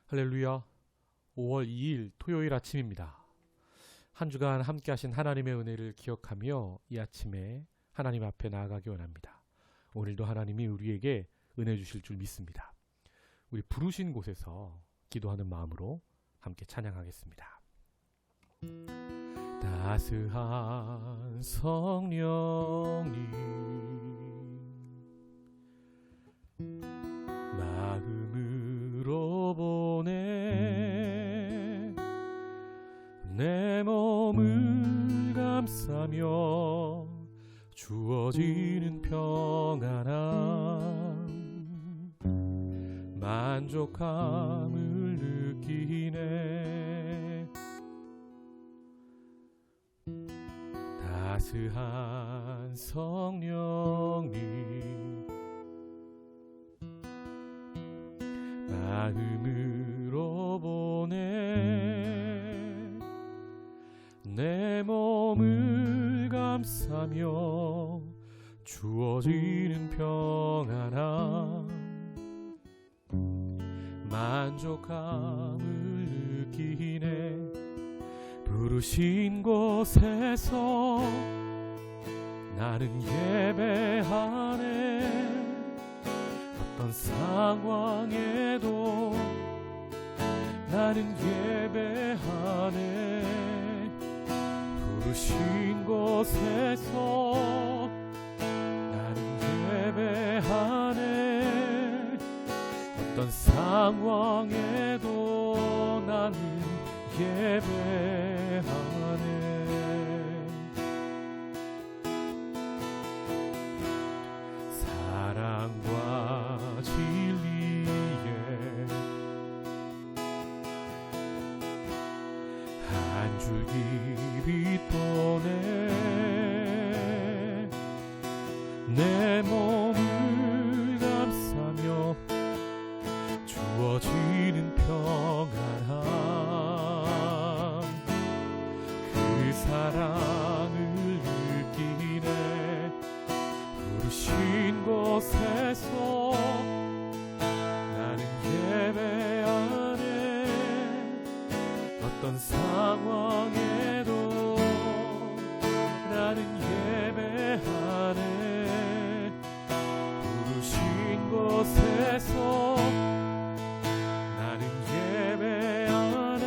할렐루야. 5월 2일 토요일 아침입니다. 한 주간 함께 하신 하나님의 은혜를 기억하며 이 아침에 하나님 앞에 나아가기 원합니다. 오늘도 하나님이 우리에게 은혜 주실 줄 믿습니다. 우리 부르신 곳에서 기도하는 마음으로 함께 찬양하겠습니다. 따스한 성령님 마음으로 보내 내 몸을 감싸며 주어지는 평안함 만족함을 느끼네. 따스한 성령님 마음으로 보내 내 몸을 감싸며 주어지는 평안함 만족함을 느끼네. 부르신 곳에서 나는 예배하네. 어떤 상황에도 나는 예배하네. 부르신 곳에서 나는 예배하네. 어떤 상황에도 나는 예배하네. 사랑과 진리에 한 줄기 빛 보내 내 몸을 감싸며 주어지는 평안함 그 사랑을 느끼네. 부르신 곳에서 나는 예배하네. 어떤 상황에도 나는 예배하네. 부르신 곳에서 나는 예배하네.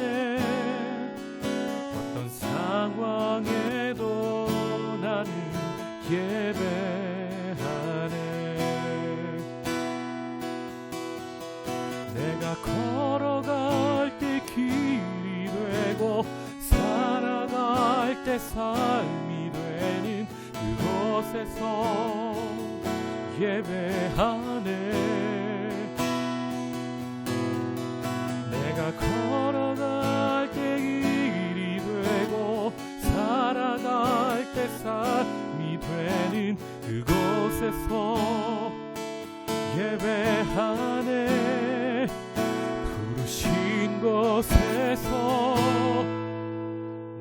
어떤 상황에도 나는 예배하네. 내가 걸어갈 때 길이 되고 살아갈 때 삶이 되는 그곳에서 예배하네. 내가 걸어갈 때 길이 되고 살아갈 때 삶이 되는 그곳에서 예배하네. 부르신 곳에서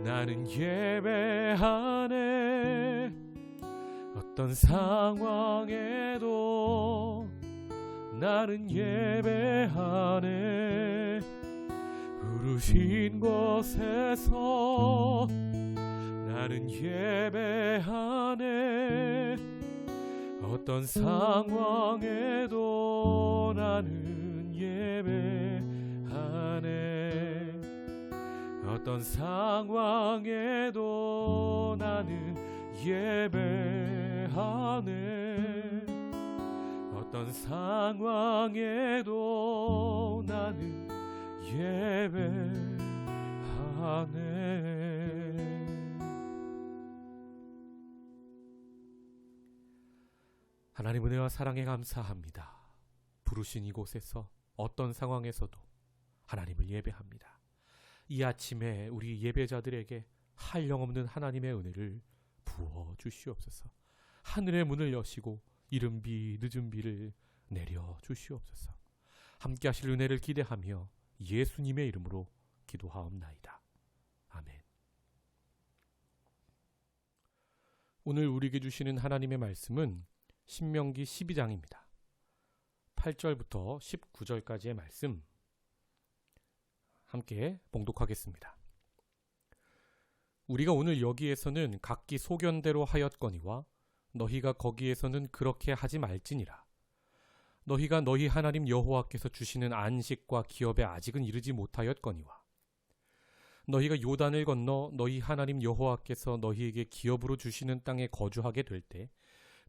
나는 예배하네. 어떤 상황에도 나는 예배하네. 부르신 곳에서 나는 예배하네. 어떤 상황에도 나는 예배하네. 어떤 상황에도 나는 예배하네. 어떤 상황에도 나는 예배하네. 하나님 은혜와 사랑에 감사합니다. 부르신 이곳에서 어떤 상황에서도 하나님을 예배합니다. 이 아침에 우리 예배자들에게 한량없는 하나님의 은혜를 부어 주시옵소서. 하늘의 문을 여시고 이른 비 늦은 비를 내려 주시옵소서. 함께 하실 은혜를 기대하며 예수님의 이름으로 기도하옵나이다. 아멘. 오늘 우리에게 주시는 하나님의 말씀은 신명기 12장입니다. 8절부터 19절까지의 말씀, 함께 봉독하겠습니다. 우리가 오늘 여기에서는 각기 소견대로 하였거니와 너희가 거기에서는 그렇게 하지 말지니라. 너희가 너희 하나님 여호와께서 주시는 안식과 기업에 아직은 이르지 못하였거니와 너희가 요단을 건너 너희 하나님 여호와께서 너희에게 기업으로 주시는 땅에 거주하게 될 때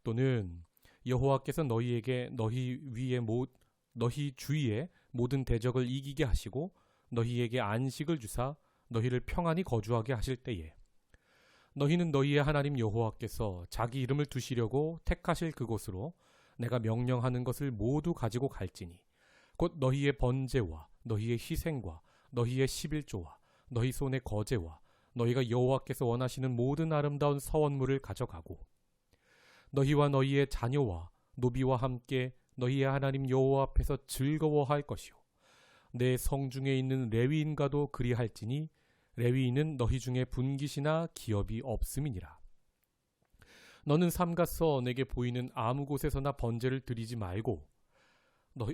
또는 여호와께서 너희에게 너희 주위의 모든 대적을 이기게 하시고 너희에게 안식을 주사 너희를 평안히 거주하게 하실 때에 너희는 너희의 하나님 여호와께서 자기 이름을 두시려고 택하실 그곳으로 내가 명령하는 것을 모두 가지고 갈지니 곧 너희의 번제와 너희의 희생과 너희의 십일조와 너희 손의 거제와 너희가 여호와께서 원하시는 모든 아름다운 서원물을 가져가고 너희와 너희의 자녀와 노비와 함께 너희의 하나님 여호와 앞에서 즐거워할 것이요 내 성중에 있는 레위인과도 그리할지니 레위인은 너희 중에 분깃이나 기업이 없음이니라. 너는 삼가서 내게 보이는 아무 곳에서나 번제를 드리지 말고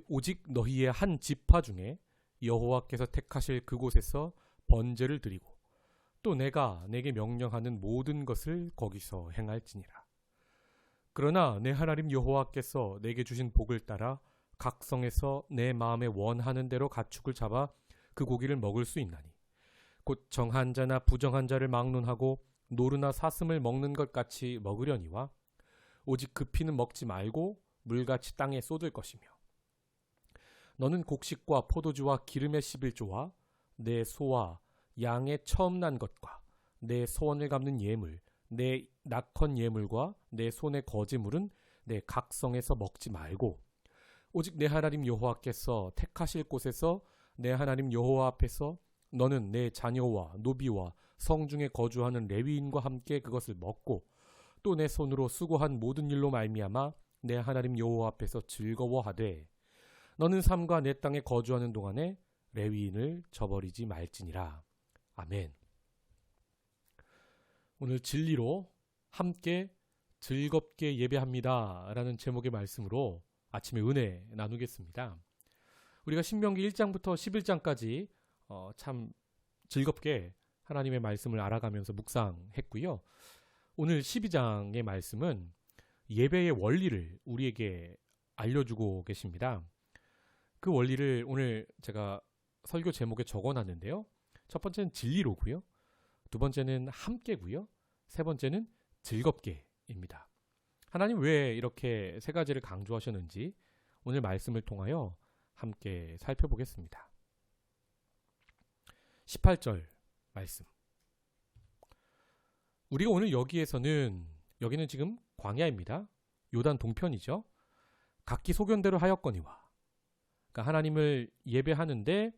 오직 너희의 한 지파 중에 여호와께서 택하실 그곳에서 번제를 드리고 또 내가 내게 명령하는 모든 것을 거기서 행할지니라. 그러나 내 하나님 여호와께서 내게 주신 복을 따라 각 성에서 내 마음에 원하는 대로 가축을 잡아 그 고기를 먹을 수 있나니 곧 정한 자나 부정한 자를 막론하고 노루나 사슴을 먹는 것 같이 먹으려니와 오직 그 피는 먹지 말고 물같이 땅에 쏟을 것이며 너는 곡식과 포도주와 기름의 11조와 내 소와 양의 처음 난 것과 내 소원을 갚는 예물 내 낙헌 예물과 내 손의 거제물은 내 각성에서 먹지 말고 오직 내 하나님 여호와께서 택하실 곳에서 내 하나님 여호와 앞에서 너는 내 자녀와 노비와 성중에 거주하는 레위인과 함께 그것을 먹고 또 내 손으로 수고한 모든 일로 말미암아 내 하나님 여호와 앞에서 즐거워하되 너는 삼가 내 땅에 거주하는 동안에 레위인을 저버리지 말지니라. 아멘. 오늘 진리로 함께 즐겁게 예배합니다 라는 제목의 말씀으로 아침에 은혜 나누겠습니다. 우리가 신명기 1장부터 11장까지 참 즐겁게 하나님의 말씀을 알아가면서 묵상했고요. 오늘 12장의 말씀은 예배의 원리를 우리에게 알려주고 계십니다. 그 원리를 오늘 제가 설교 제목에 적어놨는데요. 첫 번째는 진리로고요. 두 번째는 함께고요. 세 번째는 즐겁게입니다. 하나님 왜 이렇게 세 가지를 강조하셨는지 오늘 말씀을 통하여 함께 살펴보겠습니다. 18절 말씀. 우리가 오늘 여기는 지금 광야입니다. 요단 동편이죠. 각기 소견대로 하였거니와. 그러니까 하나님을 예배하는데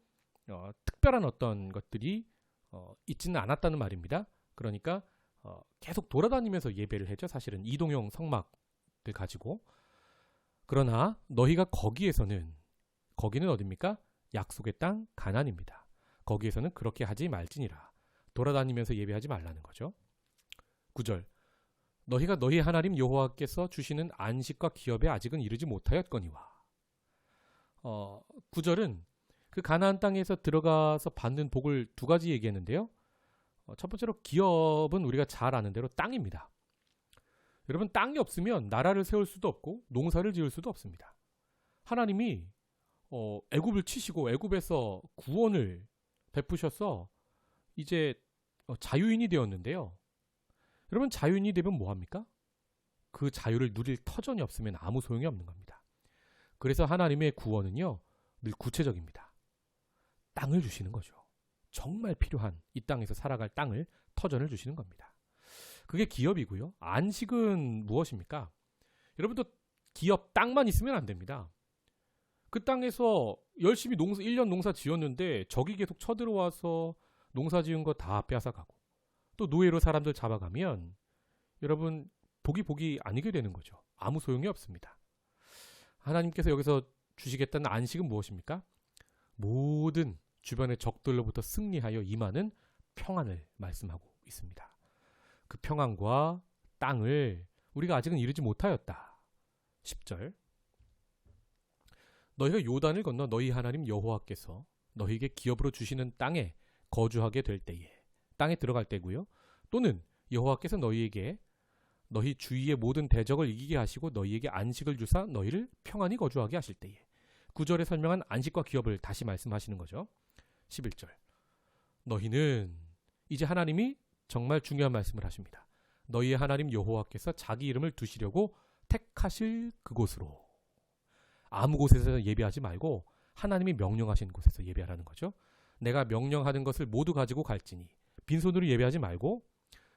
특별한 어떤 것들이 있지는 않았다는 말입니다. 그러니까 계속 돌아다니면서 예배를 했죠. 사실은 이동형 성막을 가지고. 그러나 너희가 거기는 어디입니까? 약속의 땅 가나안입니다. 거기에서는 그렇게 하지 말지니라. 돌아다니면서 예배하지 말라는 거죠. 9절. 너희가 너희 하나님 여호와께서 주시는 안식과 기업에 아직은 이르지 못하였거니와. 9절은 그 가나안 땅에서 들어가서 받는 복을 두 가지 얘기했는데요. 첫 번째로 기업은 우리가 잘 아는 대로 땅입니다. 여러분, 땅이 없으면 나라를 세울 수도 없고 농사를 지을 수도 없습니다. 하나님이 애굽을 치시고 애굽에서 구원을 베푸셔서 이제 자유인이 되었는데요. 여러분, 자유인이 되면 뭐합니까? 그 자유를 누릴 터전이 없으면 아무 소용이 없는 겁니다. 그래서 하나님의 구원은요, 늘 구체적입니다. 땅을 주시는 거죠. 정말 필요한 이 땅에서 살아갈 땅을, 터전을 주시는 겁니다. 그게 기업이고요. 안식은 무엇입니까? 여러분도 기업, 땅만 있으면 안 됩니다. 그 땅에서 열심히 1년 농사 지었는데 적이 계속 쳐들어와서 농사 지은 거 다 빼앗아가고 또 노예로 사람들 잡아가면 여러분 복이 아니게 되는 거죠. 아무 소용이 없습니다. 하나님께서 여기서 주시겠다는 안식은 무엇입니까? 모든 주변의 적들로부터 승리하여 임하는 평안을 말씀하고 있습니다. 그 평안과 땅을 우리가 아직은 이루지 못하였다. 10절. 너희가 요단을 건너 너희 하나님 여호와께서 너희에게 기업으로 주시는 땅에 거주하게 될 때에, 땅에 들어갈 때고요. 또는 여호와께서 너희에게 너희 주위의 모든 대적을 이기게 하시고 너희에게 안식을 주사 너희를 평안히 거주하게 하실 때에. 9절에 설명한 안식과 기업을 다시 말씀하시는 거죠. 11절. 너희는, 이제 하나님이 정말 중요한 말씀을 하십니다. 너희의 하나님 여호와께서 자기 이름을 두시려고 택하실 그곳으로. 아무 곳에서 예배하지 말고 하나님이 명령하신 곳에서 예배하라는 거죠. 내가 명령하는 것을 모두 가지고 갈지니, 빈손으로 예배하지 말고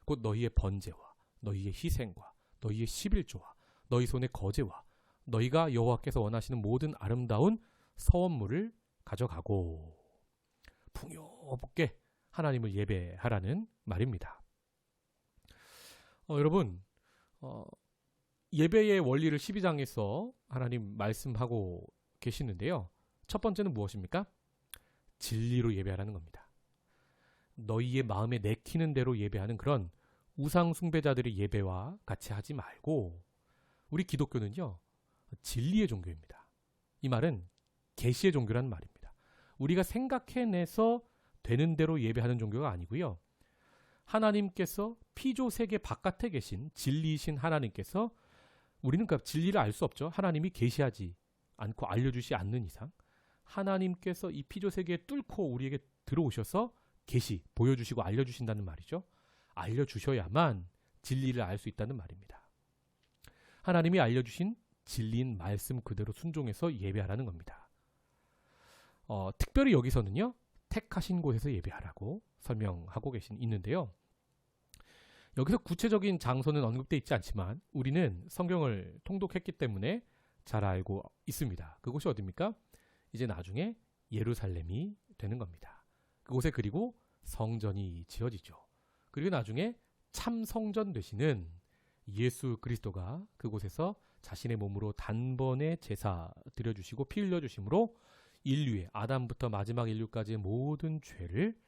곧 너희의 번제와 너희의 희생과 너희의 11조와 너희 손의 거제와 너희가 여호와께서 원하시는 모든 아름다운 서원물을 가져가고. 풍요롭게 하나님을 예배하라는 말입니다. 여러분, 예배의 원리를 12장에서 하나님 말씀하고 계시는데요. 첫 번째는 무엇입니까? 진리로 예배하라는 겁니다. 너희의 마음에 내키는 대로 예배하는 그런 우상 숭배자들의 예배와 같이 하지 말고, 우리 기독교는요, 진리의 종교입니다. 이 말은 계시의 종교라는 말입니다. 우리가 생각해내서 되는 대로 예배하는 종교가 아니고요. 하나님께서 피조 세계 바깥에 계신 진리이신 하나님께서, 우리는 그 진리를 알 수 없죠. 하나님이 계시하지 않고 알려주시 않는 이상 하나님께서 이 피조 세계에 뚫고 우리에게 들어오셔서 계시, 보여주시고 알려주신다는 말이죠. 알려주셔야만 진리를 알 수 있다는 말입니다. 하나님이 알려주신 진리인 말씀 그대로 순종해서 예배하라는 겁니다. 특별히 여기서는요, 택하신 곳에서 예배하라고 설명하고 있는데요. 여기서 구체적인 장소는 언급되어 있지 않지만 우리는 성경을 통독했기 때문에 잘 알고 있습니다. 그곳이 어디입니까? 이제 나중에 예루살렘이 되는 겁니다. 그곳에 그리고 성전이 지어지죠. 그리고 나중에 참 성전 되시는 예수 그리스도가 그곳에서 자신의 몸으로 단번에 제사 드려주시고 피 흘려주심으로 인류의, 아담부터 마지막 인류까지의 모든 죄를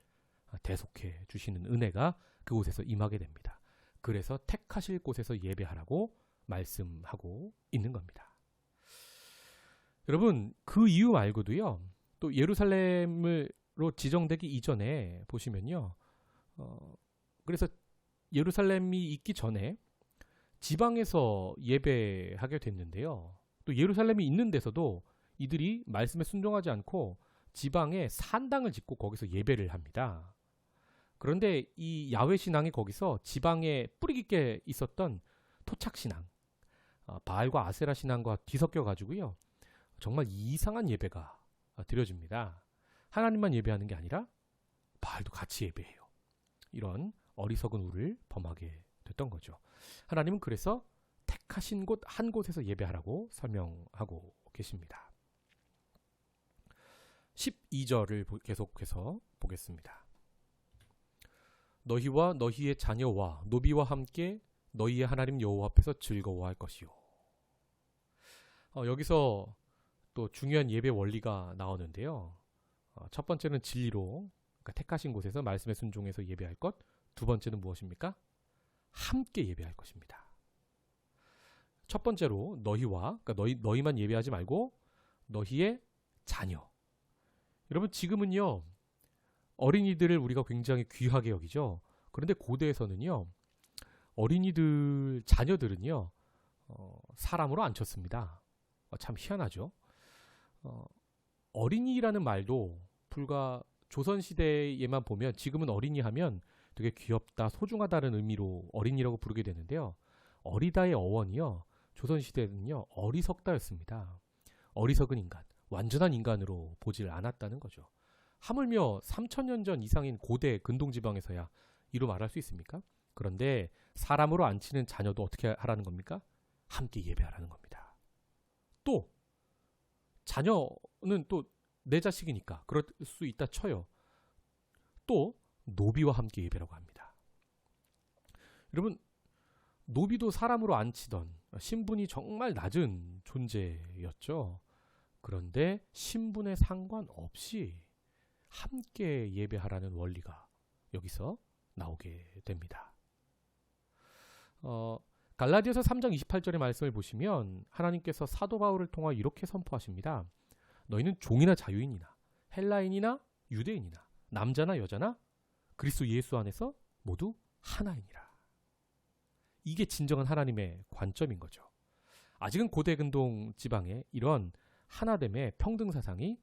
대속해 주시는 은혜가 그곳에서 임하게 됩니다. 그래서 택하실 곳에서 예배하라고 말씀하고 있는 겁니다. 여러분, 그 이유 말고도요, 또 예루살렘으로 지정되기 이전에 보시면요, 그래서 예루살렘이 있기 전에 지방에서 예배하게 됐는데요. 또 예루살렘이 있는 데서도 이들이 말씀에 순종하지 않고 지방에 산당을 짓고 거기서 예배를 합니다. 그런데 이 야훼 신앙이 거기서 지방에 뿌리 깊게 있었던 토착 신앙, 바알과 아세라 신앙과 뒤섞여 가지고요, 정말 이상한 예배가 드려집니다. 하나님만 예배하는 게 아니라 바알도 같이 예배해요. 이런 어리석은 우를 범하게 됐던 거죠. 하나님은 그래서 택하신 곳 한 곳에서 예배하라고 설명하고 계십니다. 12절을 계속해서 보겠습니다. 너희와 너희의 자녀와 노비와 함께 너희의 하나님 여호와 앞에서 즐거워할 것이요. 여기서 또 중요한 예배 원리가 나오는데요. 첫 번째는 진리로, 그러니까 택하신 곳에서 말씀에 순종해서 예배할 것. 두 번째는 무엇입니까? 함께 예배할 것입니다. 첫 번째로 너희와, 그러니까 너희만 예배하지 말고 너희의 자녀. 여러분, 지금은요, 어린이들을 우리가 굉장히 귀하게 여기죠. 그런데 고대에서는요, 어린이들, 자녀들은요, 사람으로 안 쳤습니다. 참 희한하죠. 어린이라는 말도 불과 조선시대에만 보면, 지금은 어린이 하면 되게 귀엽다, 소중하다는 의미로 어린이라고 부르게 되는데요. 어리다의 어원이요, 조선시대는요, 어리석다였습니다. 어리석은 인간, 완전한 인간으로 보질 않았다는 거죠. 하물며 3000년 전 이상인 고대 근동지방에서야 이로 말할 수 있습니까? 그런데 사람으로 안 치는 자녀도 어떻게 하라는 겁니까? 함께 예배하라는 겁니다. 또 자녀는 또 내 자식이니까 그럴 수 있다 쳐요. 또 노비와 함께 예배라고 합니다. 여러분, 노비도 사람으로 안 치던 신분이 정말 낮은 존재였죠. 그런데 신분에 상관없이 함께 예배하라는 원리가 여기서 나오게 됩니다. 갈라디아서 3장 28절의 말씀을 보시면 하나님께서 사도 바울을 통하 이렇게 선포하십니다. 너희는 종이나 자유인이나 헬라인이나 유대인이나 남자나 여자나 그리스도 예수 안에서 모두 하나이니라. 이게 진정한 하나님의 관점인 거죠. 아직은 고대 근동 지방에 이런 하나됨의 평등 사상이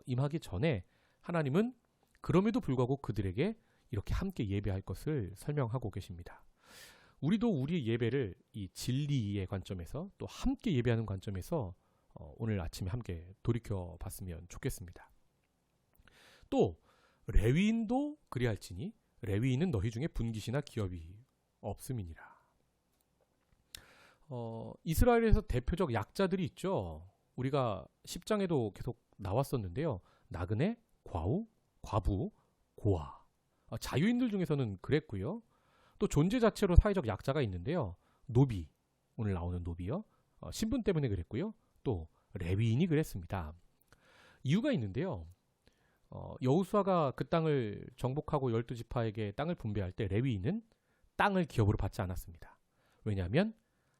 임하기 전에 하나님은 그럼에도 불구하고 그들에게 이렇게 함께 예배할 것을 설명하고 계십니다. 우리도 우리의 예배를 이 진리의 관점에서 또 함께 예배하는 관점에서 오늘 아침에 함께 돌이켜 봤으면 좋겠습니다. 또 레위인도 그리할지니 레위인은 너희 중에 분깃이나 기업이 없음이니라. 이스라엘에서 대표적 약자들이 있죠. 우리가 10장에도 계속 나왔었는데요. 나그네, 과우, 과부, 고아. 자유인들 중에서는 그랬고요. 또 존재 자체로 사회적 약자가 있는데요. 노비, 오늘 나오는 노비요. 신분 때문에 그랬고요. 또 레위인이 그랬습니다. 이유가 있는데요. 여호수아가 그 땅을 정복하고 12지파에게 땅을 분배할 때 레위인은 땅을 기업으로 받지 않았습니다. 왜냐하면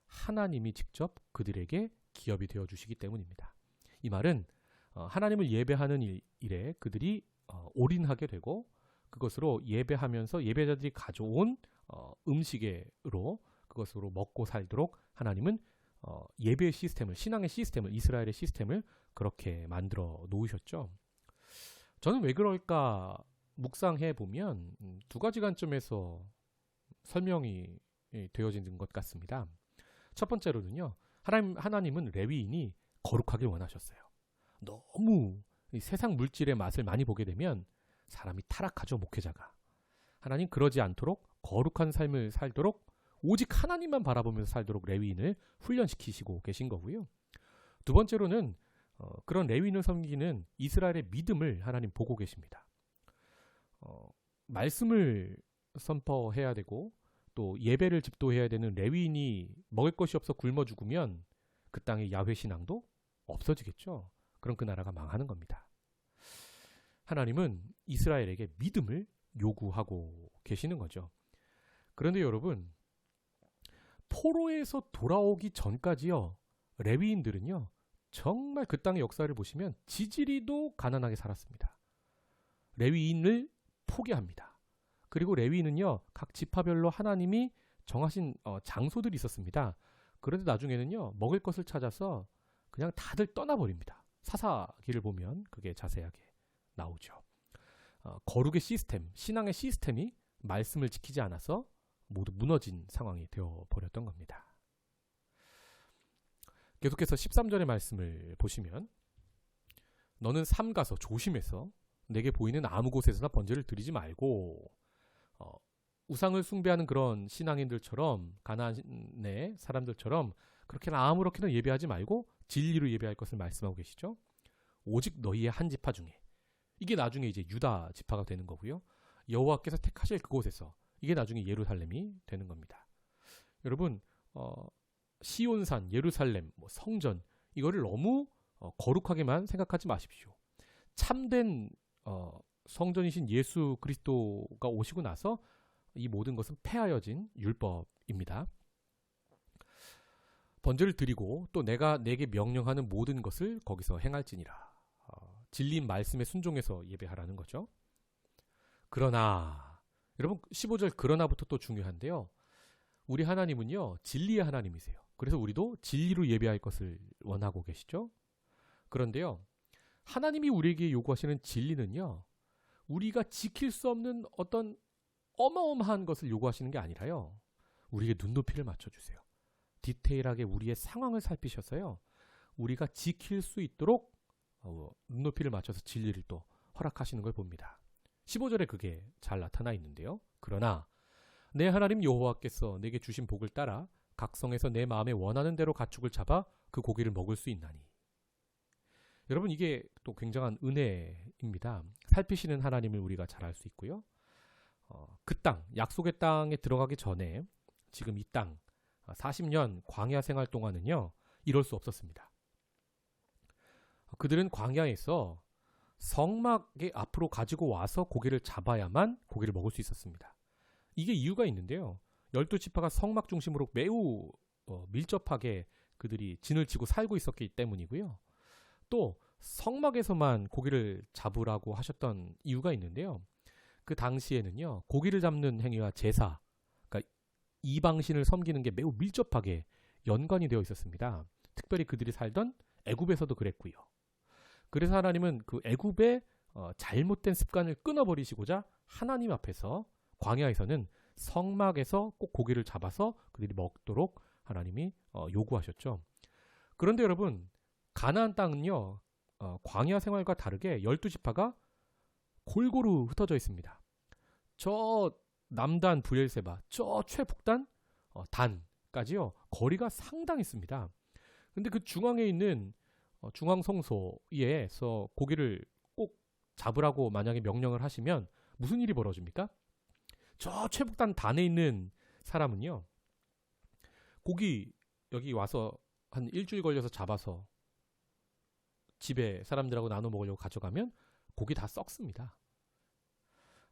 하나님이 직접 그들에게 기업이 되어주시기 때문입니다. 이 말은 하나님을 예배하는 일에 그들이 올인하게 되고 그것으로 예배하면서 예배자들이 가져온 음식으로 그것으로 먹고 살도록 하나님은 예배의 시스템을, 신앙의 시스템을, 이스라엘의 시스템을 그렇게 만들어 놓으셨죠. 저는 왜 그럴까 묵상해 보면 두 가지 관점에서 설명이 되어지는 것 같습니다. 첫 번째로는요, 하나님은 레위인이 거룩하길 원하셨어요. 너무 세상 물질의 맛을 많이 보게 되면 사람이 타락하죠, 목회자가. 하나님 그러지 않도록 거룩한 삶을 살도록 오직 하나님만 바라보면서 살도록 레위인을 훈련시키시고 계신 거고요. 두 번째로는 그런 레위인을 섬기는 이스라엘의 믿음을 하나님 보고 계십니다. 말씀을 선포해야 되고 또 예배를 집도해야 되는 레위인이 먹을 것이 없어 굶어 죽으면 그 땅의 야훼 신앙도 없어지겠죠. 그럼 그 나라가 망하는 겁니다. 하나님은 이스라엘에게 믿음을 요구하고 계시는 거죠. 그런데 여러분, 포로에서 돌아오기 전까지요, 레위인들은요, 정말 그 땅의 역사를 보시면 지지리도 가난하게 살았습니다. 레위인을 포기합니다. 그리고 레위인은요, 각 지파별로 하나님이 정하신 장소들이 있었습니다. 그런데 나중에는요, 먹을 것을 찾아서 그냥 다들 떠나버립니다. 사사기를 보면 그게 자세하게 나오죠. 거룩의 시스템, 신앙의 시스템이 말씀을 지키지 않아서 모두 무너진 상황이 되어버렸던 겁니다. 계속해서 13절의 말씀을 보시면 너는 삼 가서 조심해서 내게 보이는 아무 곳에서나 번제를 드리지 말고 우상을 숭배하는 그런 신앙인들처럼 가나안의 사람들처럼 그렇게나 아무렇게나 예배하지 말고 진리로 예배할 것을 말씀하고 계시죠. 오직 너희의 한 지파 중에, 이게 나중에 이제 유다 지파가 되는 거고요. 여호와께서 택하실 그곳에서, 이게 나중에 예루살렘이 되는 겁니다. 여러분, 시온산, 예루살렘, 성전, 이거를 너무 거룩하게만 생각하지 마십시오. 참된 성전이신 예수 그리스도가 오시고 나서 이 모든 것은 폐하여진 율법입니다. 번제를 드리고 또 내가 내게 명령하는 모든 것을 거기서 행할지니라. 진리인 말씀에 순종해서 예배하라는 거죠. 그러나 여러분, 15절 그러나부터 또 중요한데요. 우리 하나님은요, 진리의 하나님이세요. 그래서 우리도 진리로 예배할 것을 원하고 계시죠. 그런데요, 하나님이 우리에게 요구하시는 진리는요, 우리가 지킬 수 없는 어떤 어마어마한 것을 요구하시는 게 아니라요, 우리에게 눈높이를 맞춰주세요. 디테일하게 우리의 상황을 살피셔서요, 우리가 지킬 수 있도록 눈높이를 맞춰서 진리를 또 허락하시는 걸 봅니다. 15절에 그게 잘 나타나 있는데요. 그러나 내 하나님 여호와께서 내게 주신 복을 따라 각 성에서 내 마음에 원하는 대로 가축을 잡아 그 고기를 먹을 수 있나니. 여러분, 이게 또 굉장한 은혜입니다. 살피시는 하나님을 우리가 잘 알 수 있고요. 그 땅, 약속의 땅에 들어가기 전에 지금 이 땅 40년 광야 생활 동안은요, 이럴 수 없었습니다. 그들은 광야에서 성막에 앞으로 가지고 와서 고기를 잡아야만 고기를 먹을 수 있었습니다. 이게 이유가 있는데요. 12지파가 성막 중심으로 매우 밀접하게 그들이 진을 치고 살고 있었기 때문이고요. 또 성막에서만 고기를 잡으라고 하셨던 이유가 있는데요. 그 당시에는요, 고기를 잡는 행위와 제사, 그러니까 이방신을 섬기는 게 매우 밀접하게 연관이 되어 있었습니다. 특별히 그들이 살던 애굽에서도 그랬고요. 그래서 하나님은 그 애굽의 잘못된 습관을 끊어버리시고자 하나님 앞에서 광야에서는 성막에서 꼭 고기를 잡아서 그들이 먹도록 하나님이 요구하셨죠. 그런데 여러분, 가나안 땅은요, 광야 생활과 다르게 12지파가 골고루 흩어져 있습니다. 저 남단 브엘세바, 저 최북단 단까지요, 거리가 상당했습니다. 근데 그 중앙에 있는 중앙 성소에서 고기를 꼭 잡으라고 만약에 명령을 하시면 무슨 일이 벌어집니까? 저 최북단 단에 있는 사람은요, 고기 여기 와서 한 일주일 걸려서 잡아서 집에 사람들하고 나눠 먹으려고 가져가면 고기 다 썩습니다.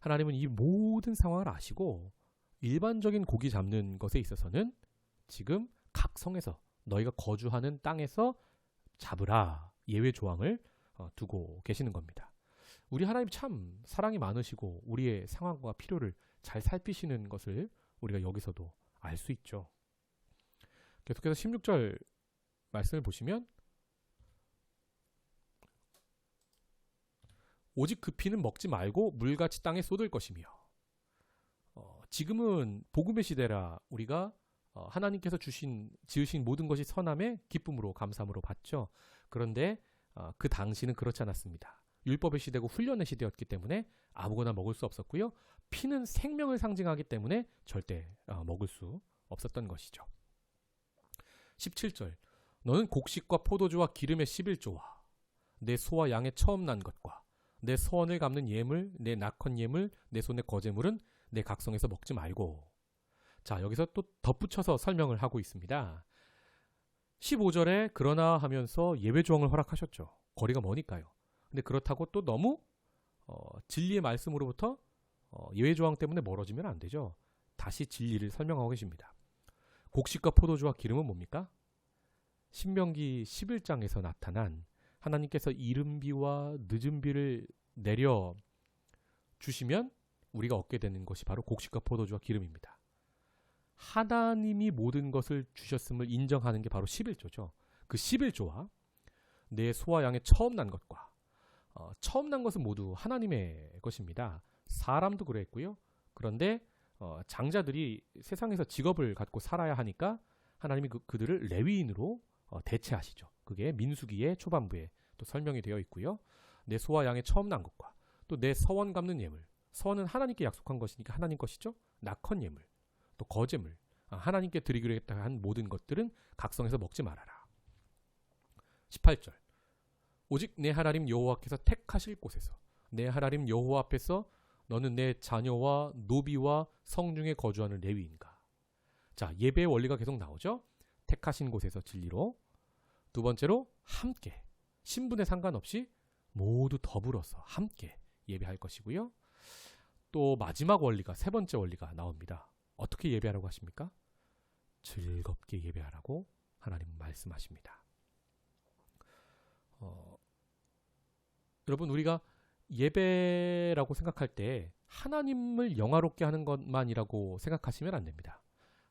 하나님은 이 모든 상황을 아시고 일반적인 고기 잡는 것에 있어서는 지금 각 성에서 너희가 거주하는 땅에서 잡으라 예외 조항을 두고 계시는 겁니다. 우리 하나님 참 사랑이 많으시고 우리의 상황과 필요를 잘 살피시는 것을 우리가 여기서도 알 수 있죠. 계속해서 16절 말씀을 보시면 오직 그 피는 먹지 말고 물같이 땅에 쏟을 것이며 지금은 복음의 시대라 우리가 하나님께서 지으신 모든 것이 선함에 기쁨으로 감사함으로 받죠. 그런데 그 당시는 그렇지 않았습니다. 율법의 시대고 훈련의 시대였기 때문에 아무거나 먹을 수 없었고요. 피는 생명을 상징하기 때문에 절대 먹을 수 없었던 것이죠. 17절 너는 곡식과 포도주와 기름의 11조와 내 소와 양의 처음 난 것과 내 서원을 갚는 예물, 내 낙헌 예물, 내 손의 거제물은 내 각성에서 먹지 말고. 자, 여기서 또 덧붙여서 설명을 하고 있습니다. 15절에 그러나 하면서 예외 조항을 허락하셨죠. 거리가 머니까요. 근데 그렇다고 또 너무 진리의 말씀으로부터 예외 조항 때문에 멀어지면 안 되죠. 다시 진리를 설명하고 계십니다. 곡식과 포도주와 기름은 뭡니까? 신명기 11장에서 나타난 하나님께서 이른 비와 늦은 비를 내려 주시면 우리가 얻게 되는 것이 바로 곡식과 포도주와 기름입니다. 하나님이 모든 것을 주셨음을 인정하는 게 바로 11조죠. 그 11조와 내 소와 양의 처음 난 것과 처음 난 것은 모두 하나님의 것입니다. 사람도 그랬고요. 그런데 장자들이 세상에서 직업을 갖고 살아야 하니까 하나님이 그들을 레위인으로 대체하시죠. 그게 민수기의 초반부에 또 설명이 되어 있고요. 내 소와 양의 처음 난 것과 또 내 서원 갚는 예물. 서원은 하나님께 약속한 것이니까 하나님 것이죠. 낙헌 예물, 또 거제물. 하나님께 드리기로 했다 한 모든 것들은 각성해서 먹지 말아라. 18절 오직 내 하나님 여호와께서 택하실 곳에서 내 하나님 여호와 앞에서 너는 내 자녀와 노비와 성중에 거주하는 레위인가. 자, 예배의 원리가 계속 나오죠. 택하신 곳에서 진리로. 두 번째로 함께 신분에 상관없이 모두 더불어서 함께 예배할 것이고요. 또 마지막 원리가 세 번째 원리가 나옵니다. 어떻게 예배하라고 하십니까? 즐겁게 예배하라고 하나님은 말씀하십니다. 여러분 우리가 예배라고 생각할 때 하나님을 영화롭게 하는 것만이라고 생각하시면 안 됩니다.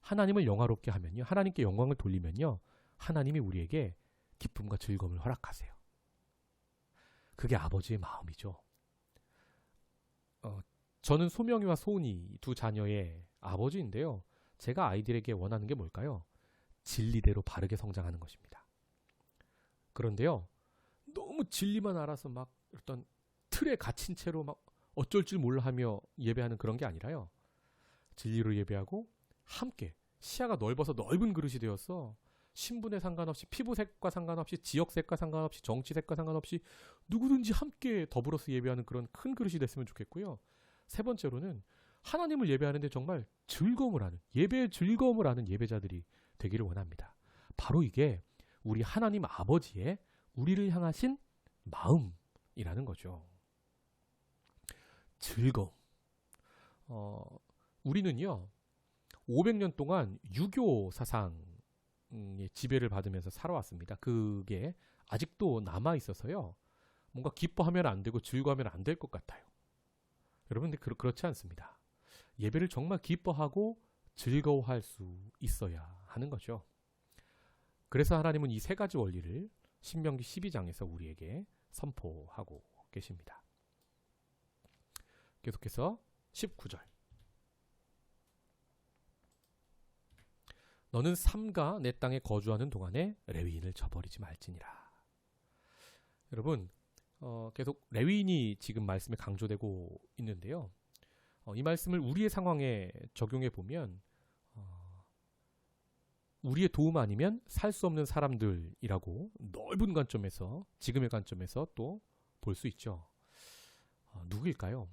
하나님을 영화롭게 하면요, 하나님께 영광을 돌리면요, 하나님이 우리에게 기쁨과 즐거움을 허락하세요. 그게 아버지의 마음이죠. 저는 소명이와 소은이 두 자녀의 아버지인데요. 제가 아이들에게 원하는 게 뭘까요? 진리대로 바르게 성장하는 것입니다. 그런데요, 너무 진리만 알아서 막 어떤 틀에 갇힌 채로 막 어쩔 줄 몰라 하며 예배하는 그런 게 아니라요. 진리로 예배하고 함께 시야가 넓어서 넓은 그릇이 되어서 신분에 상관없이 피부색과 상관없이 지역색과 상관없이 정치색과 상관없이 누구든지 함께 더불어서 예배하는 그런 큰 그릇이 됐으면 좋겠고요. 세 번째로는 하나님을 예배하는데 정말 즐거움을 하는, 예배의 즐거움을 하는 예배자들이 되기를 원합니다. 바로 이게 우리 하나님 아버지의 우리를 향하신 마음이라는 거죠. 즐거움. 우리는요 500년 동안 유교 사상의 지배를 받으면서 살아왔습니다. 그게 아직도 남아 있어서요. 뭔가 기뻐하면 안 되고 즐거워하면 안 될 것 같아요. 여러분, 근데 그렇지 않습니다. 예배를 정말 기뻐하고 즐거워할 수 있어야 하는 거죠. 그래서 하나님은 이 세 가지 원리를 신명기 12장에서 우리에게 선포하고 계십니다. 계속해서 19절. 너는 삼가 내 땅에 거주하는 동안에 레위인을 저버리지 말지니라. 여러분, 계속 레위인이 지금 말씀에 강조되고 있는데요. 이 말씀을 우리의 상황에 적용해 보면 우리의 도움 아니면 살 수 없는 사람들이라고 넓은 관점에서, 지금의 관점에서 또 볼 수 있죠. 누구일까요?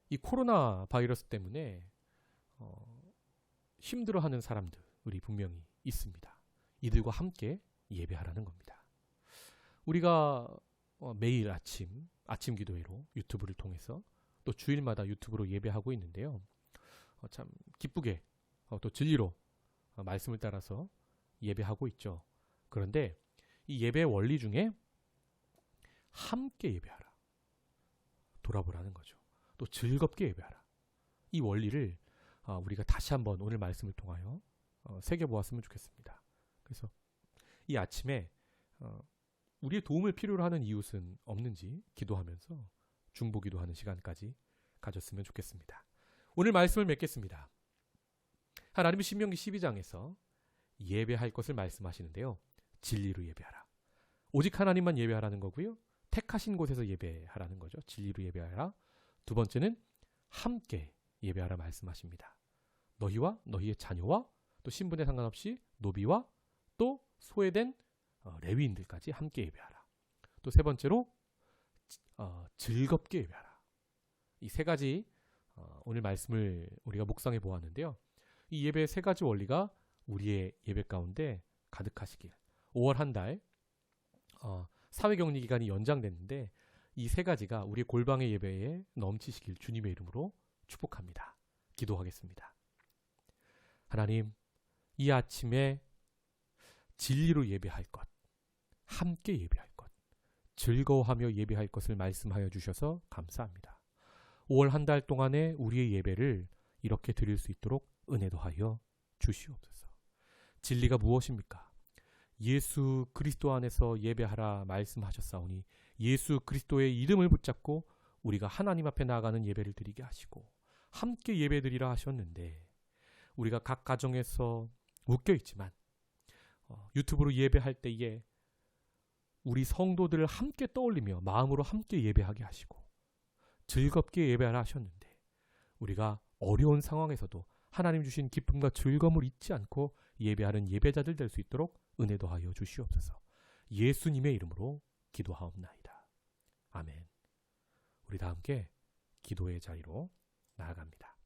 이 코로나 바이러스 때문에 힘들어하는 사람들이 분명히 있습니다. 이들과 함께 예배하라는 겁니다. 우리가 매일 아침 기도회로 유튜브를 통해서 또 주일마다 유튜브로 예배하고 있는데요. 참 기쁘게 또 진리로 말씀을 따라서 예배하고 있죠. 그런데 이 예배의 원리 중에 함께 예배하라, 돌아보라는 거죠. 또 즐겁게 예배하라. 이 원리를 우리가 다시 한번 오늘 말씀을 통하여 새겨보았으면 좋겠습니다. 그래서 이 아침에 우리의 도움을 필요로 하는 이웃은 없는지 기도하면서 중보기도하는 시간까지 가졌으면 좋겠습니다. 오늘 말씀을 맺겠습니다. 하나님은 신명기 12장에서 예배할 것을 말씀하시는데요. 진리로 예배하라. 오직 하나님만 예배하라는 거고요. 택하신 곳에서 예배하라는 거죠. 진리로 예배하라. 두 번째는 함께 예배하라 말씀하십니다. 너희와 너희의 자녀와 또 신분에 상관없이 노비와 또 소외된 레위인들까지 함께 예배하라. 또 세 번째로 즐겁게 예배하라. 이 세 가지 오늘 말씀을 우리가 묵상해 보았는데요. 이 예배의 세 가지 원리가 우리의 예배 가운데 가득하시길. 5월 한 달 사회격리 기간이 연장됐는데 이 세 가지가 우리의 골방의 예배에 넘치시길 주님의 이름으로 축복합니다. 기도하겠습니다. 하나님, 이 아침에 진리로 예배할 것, 함께 예배할 것, 즐거워하며 예배할 것을 말씀하여 주셔서 감사합니다. 5월 한 달 동안에 우리의 예배를 이렇게 드릴 수 있도록 은혜 더하여 주시옵소서. 진리가 무엇입니까? 예수 그리스도 안에서 예배하라 말씀하셨사오니 예수 그리스도의 이름을 붙잡고 우리가 하나님 앞에 나아가는 예배를 드리게 하시고 함께 예배드리라 하셨는데 우리가 각 가정에서 묶여 있지만 유튜브로 예배할 때에 우리 성도들을 함께 떠올리며 마음으로 함께 예배하게 하시고 즐겁게 예배하라 하셨는데 우리가 어려운 상황에서도 하나님 주신 기쁨과 즐거움을 잊지 않고 예배하는 예배자들 될 수 있도록 은혜 더하여 주시옵소서. 예수님의 이름으로 기도하옵나이다. 아멘. 우리 다 함께 기도의 자리로 나아갑니다.